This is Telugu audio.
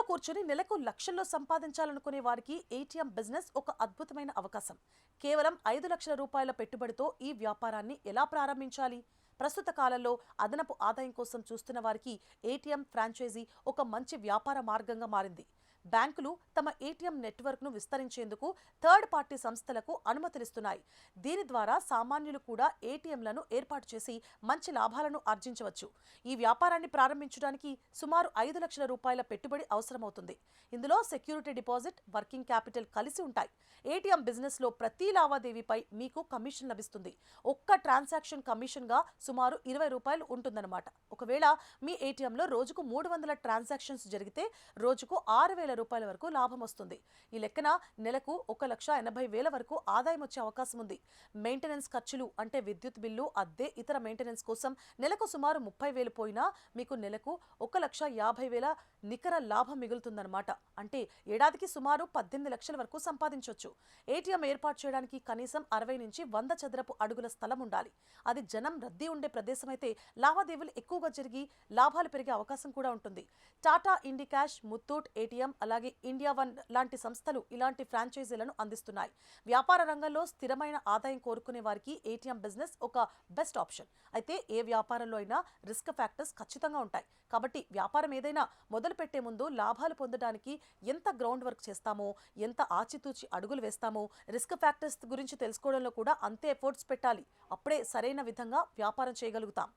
కూర్చొని నెలకు లక్షల్లో సంపాదించాలనుకునే వారికి ఏటీఎం బిజినెస్ ఒక అద్భుతమైన అవకాశం. కేవలం 5 లక్షల రూపాయల పెట్టుబడితో ఈ వ్యాపారాన్ని ఎలా ప్రారంభించాలి? ప్రస్తుత కాలంలో అదనపు ఆదాయం కోసం చూస్తున్న వారికి ఏటీఎం ఫ్రాంచైజీ ఒక మంచి వ్యాపార మార్గంగా మారింది. బ్యాంకులు తమ ఏటీఎం నెట్వర్క్ను విస్తరించేందుకు థర్డ్ పార్టీ సంస్థలకు అనుమతులిస్తున్నాయి. దీని ద్వారా సామాన్యులు కూడా ఏటీఎంలను ఏర్పాటు చేసి మంచి లాభాలను ఆర్జించవచ్చు. ఈ వ్యాపారాన్ని ప్రారంభించడానికి సుమారు 5 లక్షల రూపాయల పెట్టుబడి అవసరమవుతుంది. ఇందులో సెక్యూరిటీ డిపాజిట్, వర్కింగ్ క్యాపిటల్ కలిసి ఉంటాయి. ఏటీఎం బిజినెస్లో ప్రతి లావాదేవీపై మీకు కమిషన్ లభిస్తుంది. ఒక్క ట్రాన్సాక్షన్ కమిషన్గా సుమారు 20 రూపాయలు ఉంటుందన్నమాట. ఒకవేళ మీ ఏటీఎంలో రోజుకు 300 ట్రాన్సాక్షన్స్ జరిగితే రోజుకు 6,000 రూపాయల వరకు లాభం వస్తుంది. ఈ లెక్కన నెలకు 1,80,000 వరకు ఆదాయం వచ్చే అవకాశం ఉంది. మెయింటెనెన్స్ ఖర్చులు అంటే విద్యుత్ బిల్లు, అద్దె, ఇతర మెయింటెనెన్స్ కోసం నెలకు సుమారు 30,000 పోయినా మీకు నెలకు 1,50,000 నికర లాభం మిగులుతుందన్నమాట. అంటే ఏడాదికి సుమారు 18 లక్షల వరకు సంపాదించవచ్చు. ఏటీఎం ఏర్పాటు చేయడానికి కనీసం 60 నుంచి 100 చదరపు అడుగుల స్థలం ఉండాలి. అది జనం రద్దీ ఉండే ప్రదేశం అయితే లావాదేవీలు ఎక్కువగా జరిగి లాభాలు పెరిగే అవకాశం కూడా ఉంటుంది. టాటా ఇండికాష్, ముత్తూట్ ఏటీఎం, అలాగే ఇండియా వన్ లాంటి సంస్థలు ఇలాంటి ఫ్రాంచైజీలను అందిస్తున్నాయి. వ్యాపార రంగంలో స్థిరమైన ఆదాయం కోరుకునే వారికి ఏటీఎం బిజినెస్ ఒక బెస్ట్ ఆప్షన్. అయితే ఏ వ్యాపారంలో అయినా రిస్క్ ఫ్యాక్టర్స్ ఖచ్చితంగా ఉంటాయి. కాబట్టి వ్యాపారం ఏదైనా మొదలు పెట్టే ముందు లాభాలు పొందడానికి ఎంత గ్రౌండ్ వర్క్ చేస్తామో, ఎంత ఆచితూచి అడుగులు వేస్తామో, రిస్క్ ఫ్యాక్టర్స్ గురించి తెలుసుకోవడంలో కూడా అంతే ఎఫర్ట్స్ పెట్టాలి. అప్పుడే సరైన విధంగా వ్యాపారం చేయగలుగుతాం.